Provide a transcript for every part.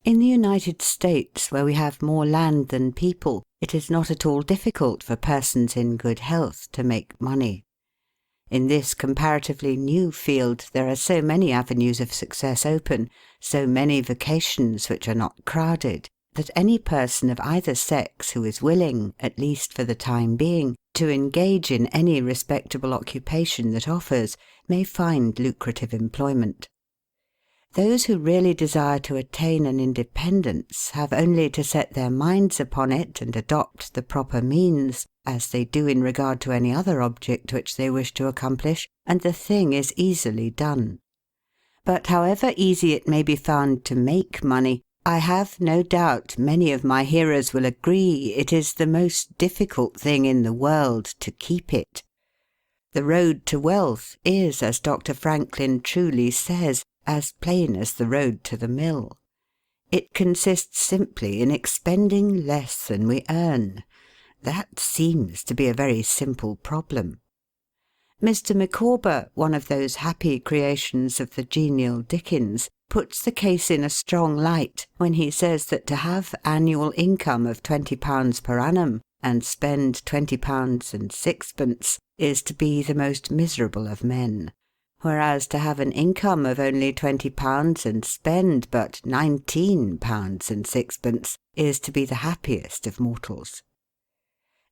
In the United States, where we have more land than people, it is not at all difficult for persons in good health to make money. In this comparatively new field, there are so many avenues of success open, so many vocations which are not crowded, that any person of either sex who is willing, at least for the time being, to engage in any respectable occupation that offers, may find lucrative employment. Those who really desire to attain an independence have only to set their minds upon it and adopt the proper means, as they do in regard to any other object which they wish to accomplish, and the thing is easily done. But however easy it may be found to make money, I have no doubt many of my hearers will agree it is the most difficult thing in the world to keep it. The road to wealth is, as Dr. Franklin truly says, as plain as the road to the mill. It consists simply in expending less than we earn. That seems to be a very simple problem. Mr. Micawber, one of those happy creations of the genial Dickens, puts the case in a strong light when he says that to have annual income of £20 per annum and spend £20 6d is to be the most miserable of men, whereas to have an income of only £20 and spend but £19 6d is to be the happiest of mortals.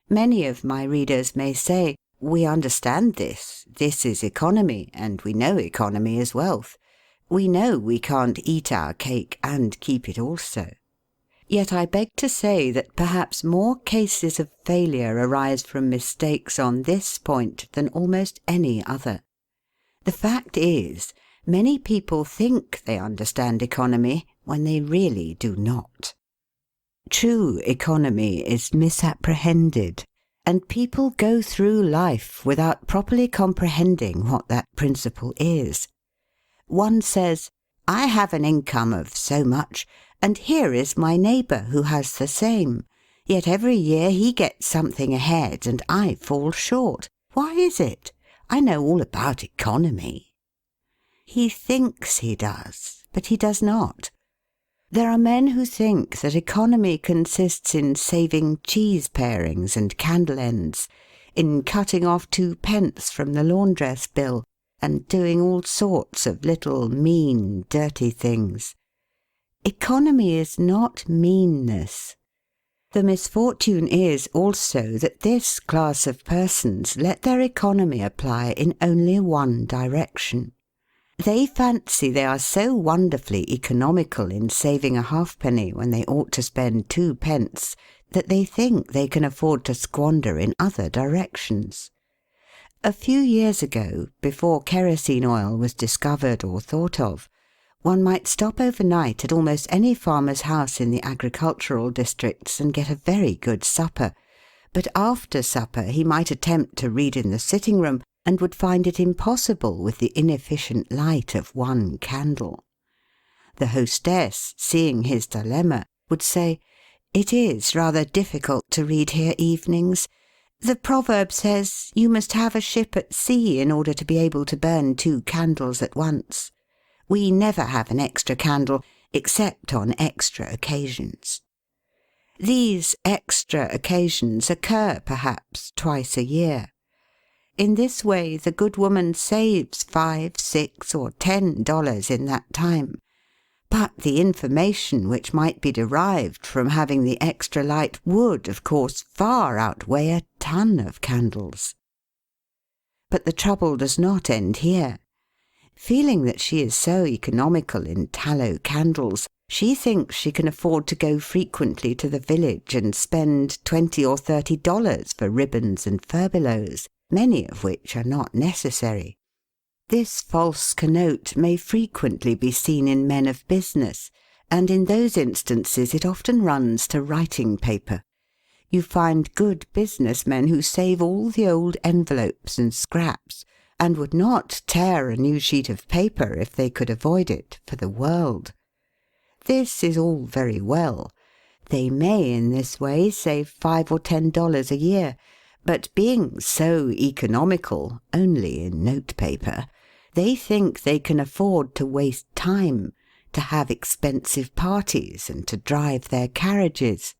Many of my readers may say, "We understand this. This is economy, and we know economy is wealth. We know we can't eat our cake and keep it also." Yet I beg to say that perhaps more cases of failure arise from mistakes on this point than almost any other. The fact is, many people think they understand economy when they really do not. True economy is misapprehended, and people go through life without properly comprehending what that principle is. One says, "I have an income of so much, and here is my neighbour who has the same. Yet every year he gets something ahead and I fall short. Why is it? I know all about economy." He thinks he does, but he does not. There are men who think that economy consists in saving cheese parings and candle ends, in cutting off 2d from the laundress bill, and doing all sorts of little mean, dirty things. Economy is not meanness. The misfortune is also that this class of persons let their economy apply in only one direction. They fancy they are so wonderfully economical in saving a halfpenny when they ought to spend 2d that they think they can afford to squander in other directions. A few years ago, before kerosene oil was discovered or thought of, one might stop overnight at almost any farmer's house in the agricultural districts and get a very good supper, but after supper he might attempt to read in the sitting room and would find it impossible with the inefficient light of one candle. The hostess, seeing his dilemma, would say, "It is rather difficult to read here evenings. The proverb says you must have a ship at sea in order to be able to burn 2 candles at once. We never have an extra candle, except on extra occasions." These extra occasions occur, perhaps, twice a year. In this way the good woman saves $5, $6, or $10 in that time. But the information which might be derived from having the extra light would, of course, far outweigh a ton of candles. But the trouble does not end here. Feeling that she is so economical in tallow candles, she thinks she can afford to go frequently to the village and spend $20 or $30 for ribbons and furbelows, many of which are not necessary. This false connote may frequently be seen in men of business, and in those instances it often runs to writing paper. You find good business men who save all the old envelopes and scraps, and would not tear a new sheet of paper if they could avoid it for the world. This is all very well. They may in this way save $5 or $10 a year, but being so economical only in note paper, they think they can afford to waste time, to have expensive parties and to drive their carriages.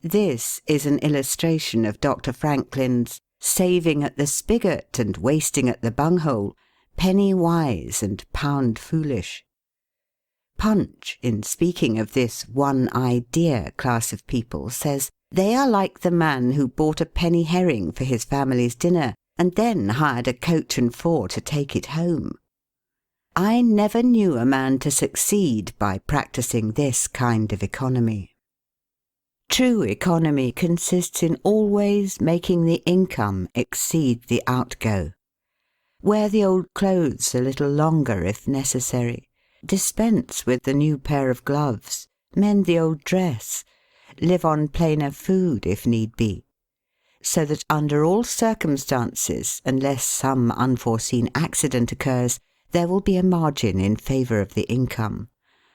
This is an illustration of Dr. Franklin's saving at the spigot and wasting at the bunghole, penny wise and pound foolish. Punch, in speaking of this one idea class of people, says, "They are like the man who bought a penny herring for his family's dinner and then hired a coach and four to take it home." I never knew a man to succeed by practising this kind of economy. True economy consists in always making the income exceed the outgo. Wear the old clothes a little longer if necessary. Dispense with the new pair of gloves. Mend the old dress. Live on plainer food if need be. So that under all circumstances, unless some unforeseen accident occurs, there will be a margin in favour of the income.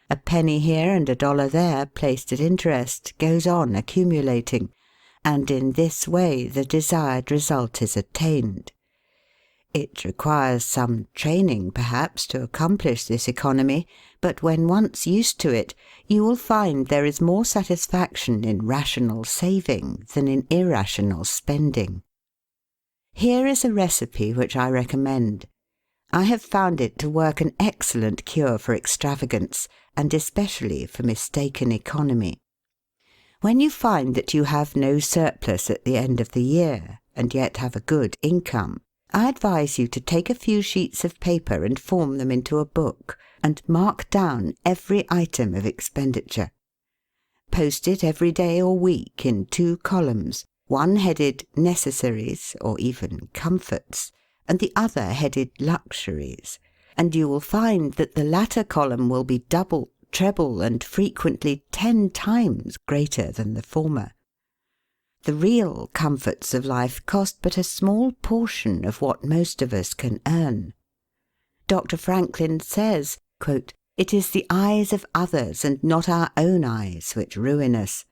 A penny here and a dollar there, placed at interest, goes on accumulating, and in this way the desired result is attained. It requires some training, perhaps, to accomplish this economy, but when once used to it, you will find there is more satisfaction in rational saving than in irrational spending. Here is a recipe which I recommend. I have found it to work an excellent cure for extravagance, and especially for mistaken economy. When you find that you have no surplus at the end of the year, and yet have a good income, I advise you to take a few sheets of paper and form them into a book, and mark down every item of expenditure. Post it every day or week in 2 columns, one headed Necessaries or even Comforts, and the other headed Luxuries, and you will find that the latter column will be double, treble, and frequently 10 times greater than the former. The real comforts of life cost but a small portion of what most of us can earn. Dr. Franklin says, quote, "It is the eyes of others and not our own eyes which ruin us.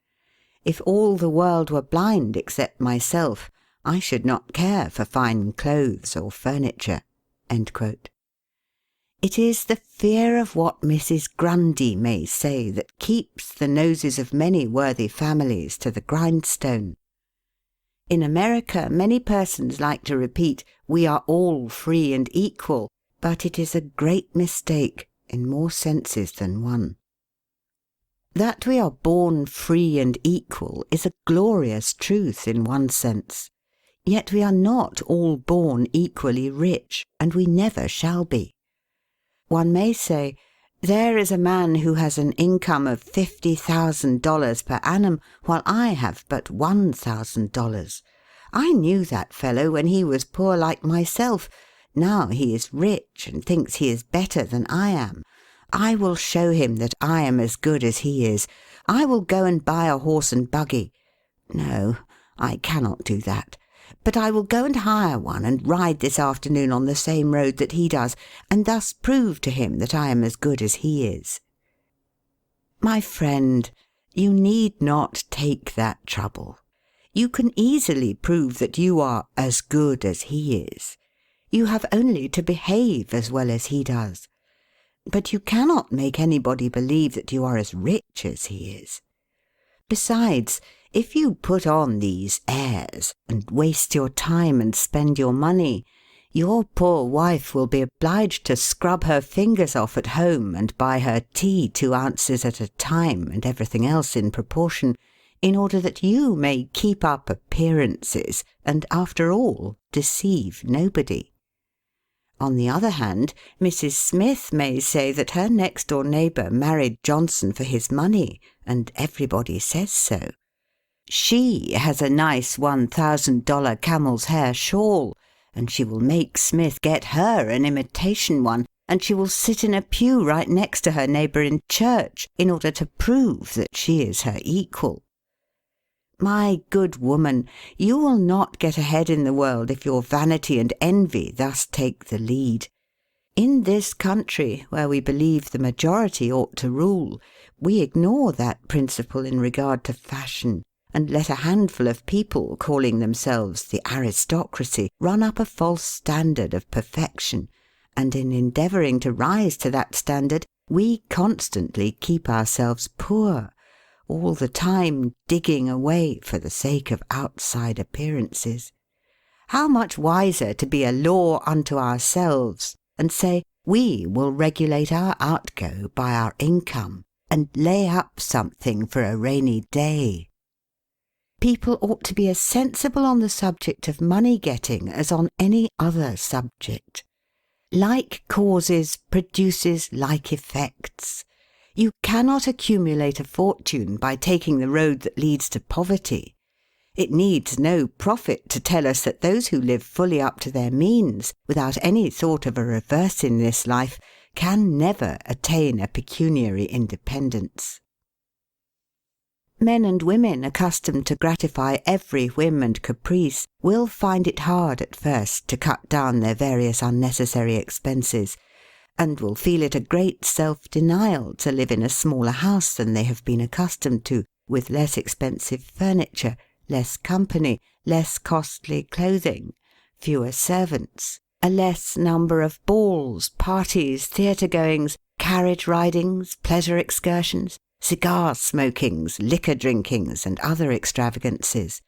If all the world were blind except myself, I should not care for fine clothes or furniture." End quote. It is the fear of what Mrs. Grundy may say that keeps the noses of many worthy families to the grindstone. In America, many persons like to repeat, "We are all free and equal," but it is a great mistake in more senses than one. That we are born free and equal is a glorious truth in one sense. Yet we are not all born equally rich, and we never shall be. One may say, "There is a man who has an income of $50,000 per annum, while I have but $1,000. I knew that fellow when he was poor like myself. Now he is rich and thinks he is better than I am. I will show him that I am as good as he is. I will go and buy a horse and buggy. No, I cannot do that. But I will go and hire one and ride this afternoon on the same road that he does, and thus prove to him that I am as good as he is." My friend, you need not take that trouble. You can easily prove that you are as good as he is. You have only to behave as well as he does. But you cannot make anybody believe that you are as rich as he is. Besides, if you put on these airs, and waste your time and spend your money, your poor wife will be obliged to scrub her fingers off at home and buy her tea 2 ounces at a time and everything else in proportion, in order that you may keep up appearances and, after all, deceive nobody. On the other hand, Mrs. Smith may say that her next-door neighbour married Johnson for his money, and everybody says so. She has a nice $1,000 camel's hair shawl, and she will make Smith get her an imitation one, and she will sit in a pew right next to her neighbour in church in order to prove that she is her equal. My good woman, you will not get ahead in the world if your vanity and envy thus take the lead. In this country, where we believe the majority ought to rule, we ignore that principle in regard to fashion, and let a handful of people, calling themselves the aristocracy, run up a false standard of perfection, and in endeavouring to rise to that standard, we constantly keep ourselves poor, all the time digging away for the sake of outside appearances. How much wiser to be a law unto ourselves and say, we will regulate our outgo by our income and lay up something for a rainy day. People ought to be as sensible on the subject of money getting as on any other subject. Like causes produces like effects. You cannot accumulate a fortune by taking the road that leads to poverty. It needs no prophet to tell us that those who live fully up to their means, without any thought of a reverse in this life, can never attain a pecuniary independence. Men and women accustomed to gratify every whim and caprice will find it hard at first to cut down their various unnecessary expenses, and will feel it a great self-denial to live in a smaller house than they have been accustomed to, with less expensive furniture, less company, less costly clothing, fewer servants, a less number of balls, parties, theatre-goings, carriage-ridings, pleasure excursions, cigar-smokings, liquor-drinkings, and other extravagances.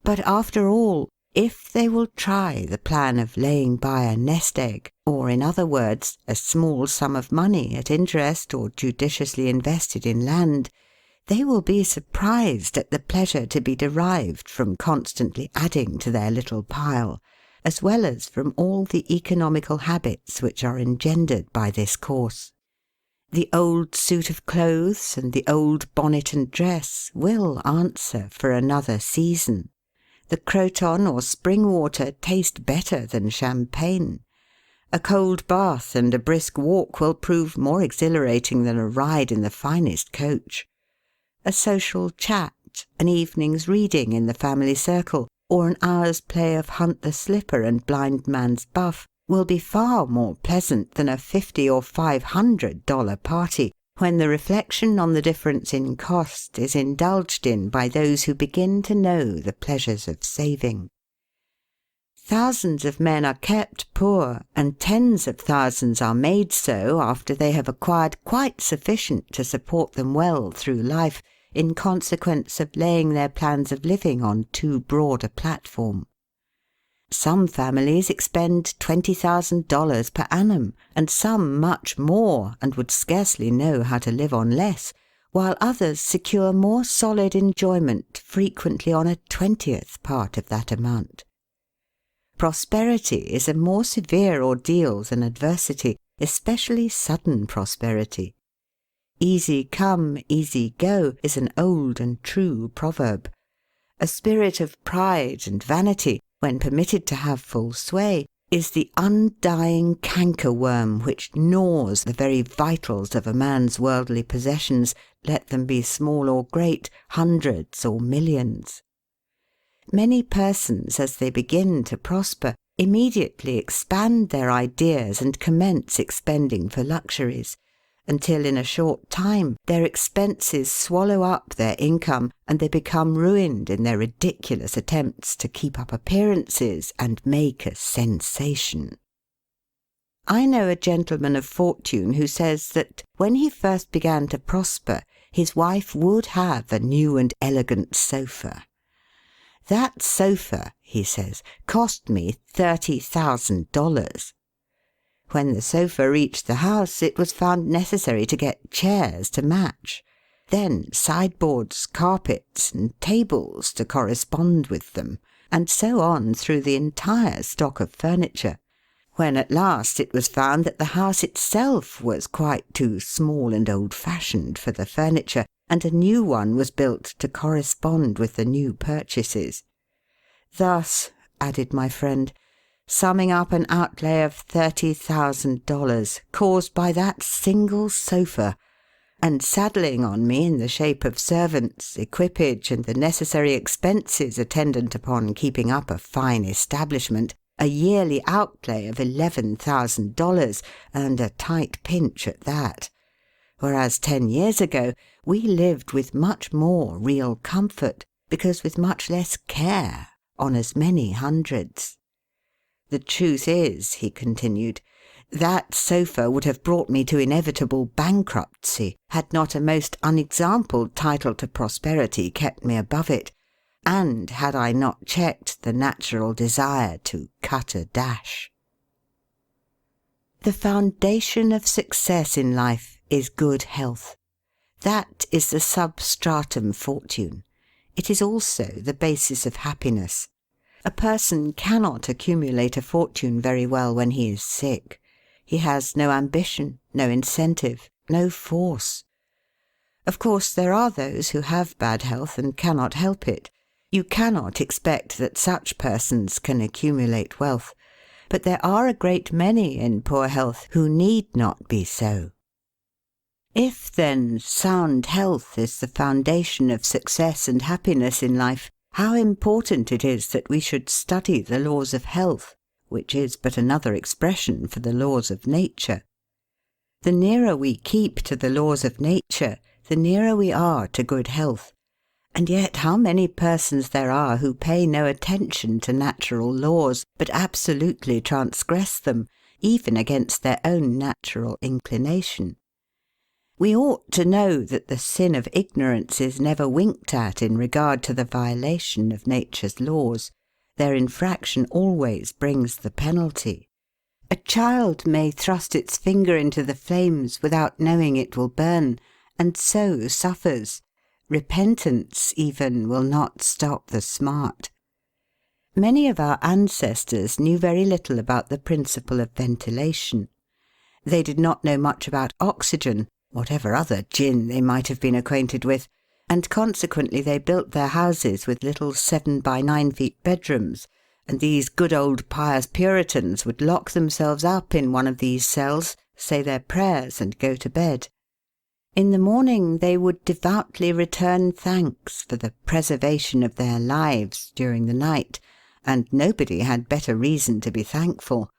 But after all, if they will try the plan of laying by a nest-egg, or in other words, a small sum of money at interest or judiciously invested in land, they will be surprised at the pleasure to be derived from constantly adding to their little pile, as well as from all the economical habits which are engendered by this course. The old suit of clothes and the old bonnet and dress will answer for another season. The Croton or spring water taste better than champagne. A cold bath and a brisk walk will prove more exhilarating than a ride in the finest coach. A social chat, an evening's reading in the family circle, or an hour's play of hunt the slipper and blind man's buff will be far more pleasant than a $50 or $500 party, when the reflection on the difference in cost is indulged in by those who begin to know the pleasures of saving. Thousands of men are kept poor, and tens of thousands are made so after they have acquired quite sufficient to support them well through life, in consequence of laying their plans of living on too broad a platform. Some families expend $20,000 per annum, and some much more, and would scarcely know how to live on less, while others secure more solid enjoyment frequently on a 20th part of that amount. Prosperity is a more severe ordeal than adversity, especially sudden prosperity. Easy come, easy go is an old and true proverb. A spirit of pride and vanity, when permitted to have full sway, is the undying cankerworm which gnaws the very vitals of a man's worldly possessions, let them be small or great, hundreds or millions. Many persons, as they begin to prosper, immediately expand their ideas and commence expending for luxuries, until in a short time their expenses swallow up their income, and they become ruined in their ridiculous attempts to keep up appearances and make a sensation. I know a gentleman of fortune who says that, when he first began to prosper, his wife would have a new and elegant sofa. "That sofa," he says, "cost me $30,000. When the sofa reached the house, it was found necessary to get chairs to match, then sideboards, carpets, and tables to correspond with them, and so on through the entire stock of furniture, when at last it was found that the house itself was quite too small and old-fashioned for the furniture, and a new one was built to correspond with the new purchases. Thus," added my friend, "summing up an outlay of $30,000 caused by that single sofa, and saddling on me in the shape of servants, equipage, and the necessary expenses attendant upon keeping up a fine establishment, a yearly outlay of $11,000, and a tight pinch at that. Whereas 10 years ago we lived with much more real comfort, because with much less care, on as many hundreds. The truth is," he continued, That sofa would have brought me to inevitable bankruptcy had not a most unexampled title to prosperity kept me above it, and had I not checked the natural desire to cut a dash. The foundation of success in life is good health. That is the substratum fortune. It is also the basis of happiness. A person cannot accumulate a fortune very well when he is sick. He has no ambition, no incentive, no force. Of course, there are those who have bad health and cannot help it. You cannot expect that such persons can accumulate wealth. But there are a great many in poor health who need not be so. If, then, sound health is the foundation of success and happiness in life, how important it is that we should study the laws of health, which is but another expression for the laws of nature. The nearer we keep to the laws of nature, the nearer we are to good health. And yet how many persons there are who pay no attention to natural laws, but absolutely transgress them, even against their own natural inclination. We ought to know that the sin of ignorance is never winked at in regard to the violation of nature's laws. Their infraction always brings the penalty. A child may thrust its finger into the flames without knowing it will burn, and so suffers. Repentance, even, will not stop the smart. Many of our ancestors knew very little about the principle of ventilation. They did not know much about oxygen, whatever other gin they might have been acquainted with, and consequently they built their houses with little 7 by 9 feet bedrooms, and these good old pious Puritans would lock themselves up in one of these cells, say their prayers, and go to bed. In the morning they would devoutly return thanks for the preservation of their lives during the night, and nobody had better reason to be thankful.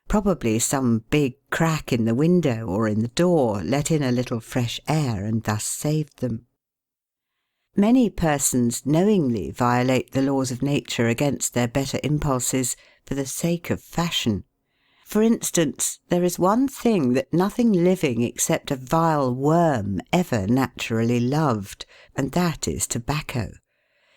Probably some big crack in the window or in the door let in a little fresh air and thus saved them. Many persons knowingly violate the laws of nature against their better impulses for the sake of fashion. For instance, there is one thing that nothing living except a vile worm ever naturally loved, and that is tobacco.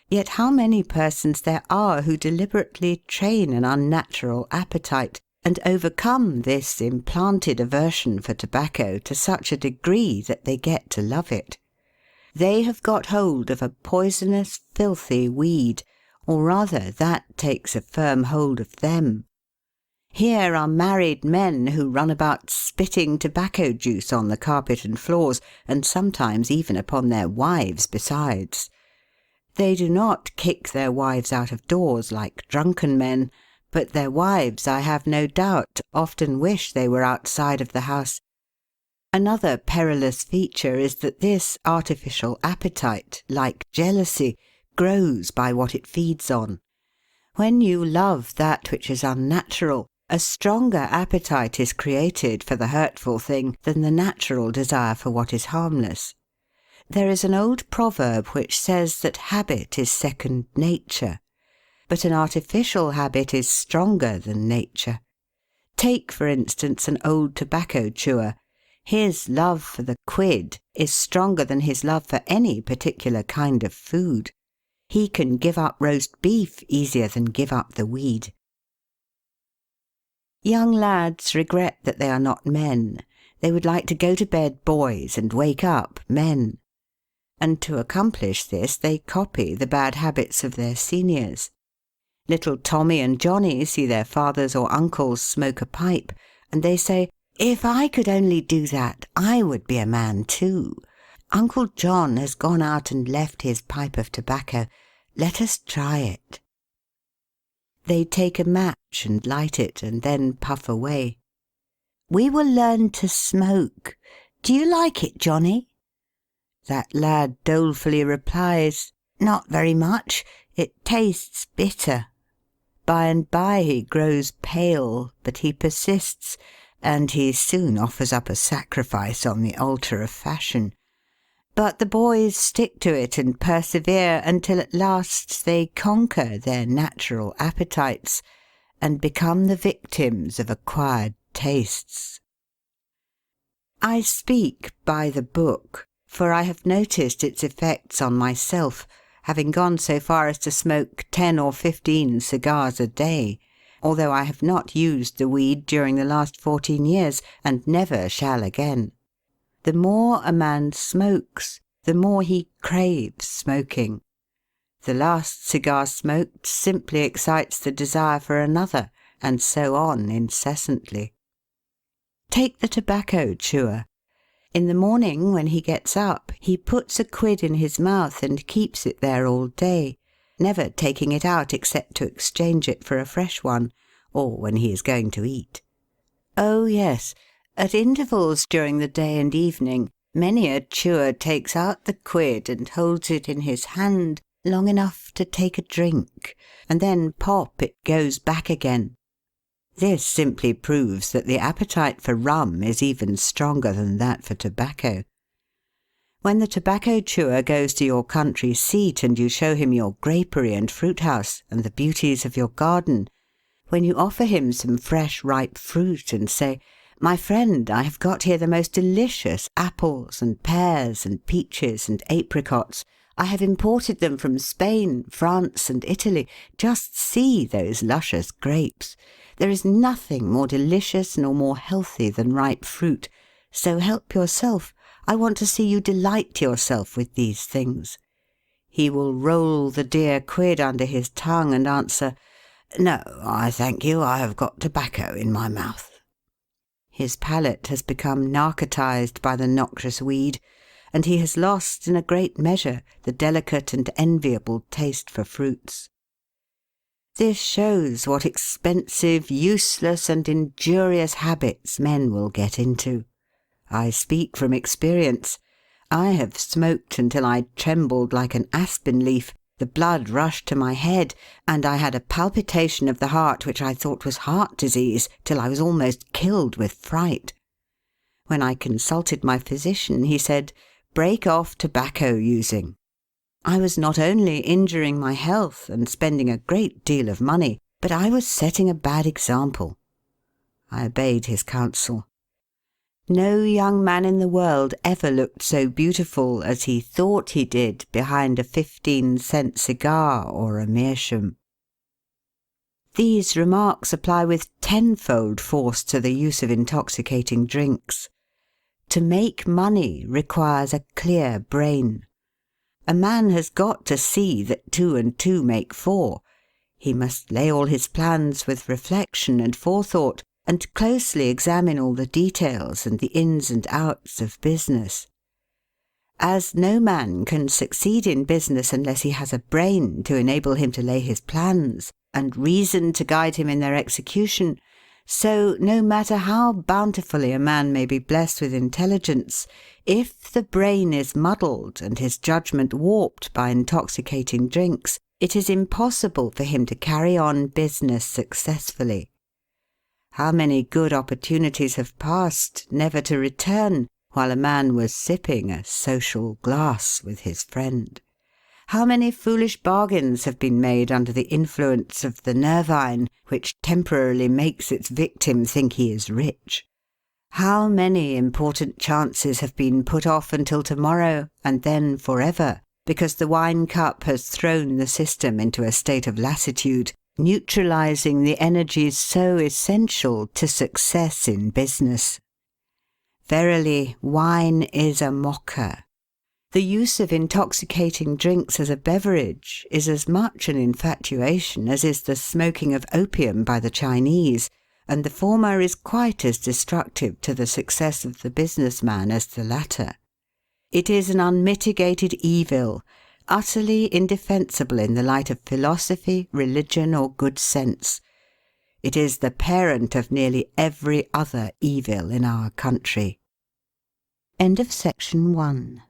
Yet how many persons there are who deliberately train an unnatural appetite, and overcome this implanted aversion for tobacco to such a degree that they get to love it. They have got hold of a poisonous, filthy weed, or rather that takes a firm hold of them. Here are married men who run about spitting tobacco juice on the carpet and floors, and sometimes even upon their wives besides. They do not kick their wives out of doors like drunken men, but their wives, I have no doubt, often wish they were outside of the house. Another perilous feature is that this artificial appetite, like jealousy, grows by what it feeds on. When you love that which is unnatural, a stronger appetite is created for the hurtful thing than the natural desire for what is harmless. There is an old proverb which says that habit is second nature, but an artificial habit is stronger than nature. Take, for instance, an old tobacco chewer. His love for the quid is stronger than his love for any particular kind of food. He can give up roast beef easier than give up the weed. Young lads regret that they are not men. They would like to go to bed boys and wake up men. And to accomplish this they copy the bad habits of their seniors. Little Tommy and Johnny see their fathers or uncles smoke a pipe, and they say, "If I could only do that, I would be a man too. Uncle John has gone out and left his pipe of tobacco. Let us try it." They take a match and light it, and then puff away. "We will learn to smoke. Do you like it, Johnny?" That lad dolefully replies, "Not very much. It tastes bitter." By and by he grows pale, but he persists, and he soon offers up a sacrifice on the altar of fashion. But the boys stick to it and persevere until at last they conquer their natural appetites and become the victims of acquired tastes. I speak by the book, for I have noticed its effects on myself, having gone so far as to smoke 10 or 15 cigars a day, although I have not used the weed during the last 14 years, and never shall again. The more a man smokes, the more he craves smoking. The last cigar smoked simply excites the desire for another, and so on incessantly. Take the tobacco chewer. In the morning, when he gets up, he puts a quid in his mouth and keeps it there all day, never taking it out except to exchange it for a fresh one, or when he is going to eat. Oh yes, at intervals during the day and evening, many a chewer takes out the quid and holds it in his hand long enough to take a drink, and then pop it goes back again. This simply proves that the appetite for rum is even stronger than that for tobacco. When the tobacco chewer goes to your country seat and you show him your grapery and fruit house and the beauties of your garden, when you offer him some fresh ripe fruit and say, "My friend, I have got here the most delicious apples and pears and peaches and apricots. I have imported them from Spain, France, and Italy. Just see those luscious grapes. There is nothing more delicious nor more healthy than ripe fruit. So help yourself. I want to see you delight yourself with these things." He will roll the dear quid under his tongue and answer, "No, I thank you, I have got tobacco in my mouth." His palate has become narcotized by the noxious weed, and he has lost in a great measure the delicate and enviable taste for fruits. This shows what expensive, useless, and injurious habits men will get into. I speak from experience. I have smoked until I trembled like an aspen leaf, the blood rushed to my head, and I had a palpitation of the heart which I thought was heart disease, till I was almost killed with fright. When I consulted my physician, he said, "Break off tobacco using." I was not only injuring my health and spending a great deal of money, but I was setting a bad example. I obeyed his counsel. No young man in the world ever looked so beautiful as he thought he did behind a 15-cent cigar or a meerschaum. These remarks apply with tenfold force to the use of intoxicating drinks. To make money requires a clear brain. A man has got to see that 2 and 2 make 4. He must lay all his plans with reflection and forethought, and closely examine all the details and the ins and outs of business. As no man can succeed in business unless he has a brain to enable him to lay his plans, and reason to guide him in their execution, so no matter how bountifully a man may be blessed with intelligence, if the brain is muddled and his judgment warped by intoxicating drinks, it is impossible for him to carry on business successfully. How many good opportunities have passed, never to return, while a man was sipping a social glass with his friend? How many foolish bargains have been made under the influence of the nervine, which temporarily makes its victim think he is rich? How many important chances have been put off until tomorrow, and then forever, because the wine cup has thrown the system into a state of lassitude, neutralizing the energies so essential to success in business. Verily, wine is a mocker. The use of intoxicating drinks as a beverage is as much an infatuation as is the smoking of opium by the Chinese, and the former is quite as destructive to the success of the business man as the latter. It is an unmitigated evil, utterly indefensible in the light of philosophy, religion, or good sense. It is the parent of nearly every other evil in our country. End of section 1.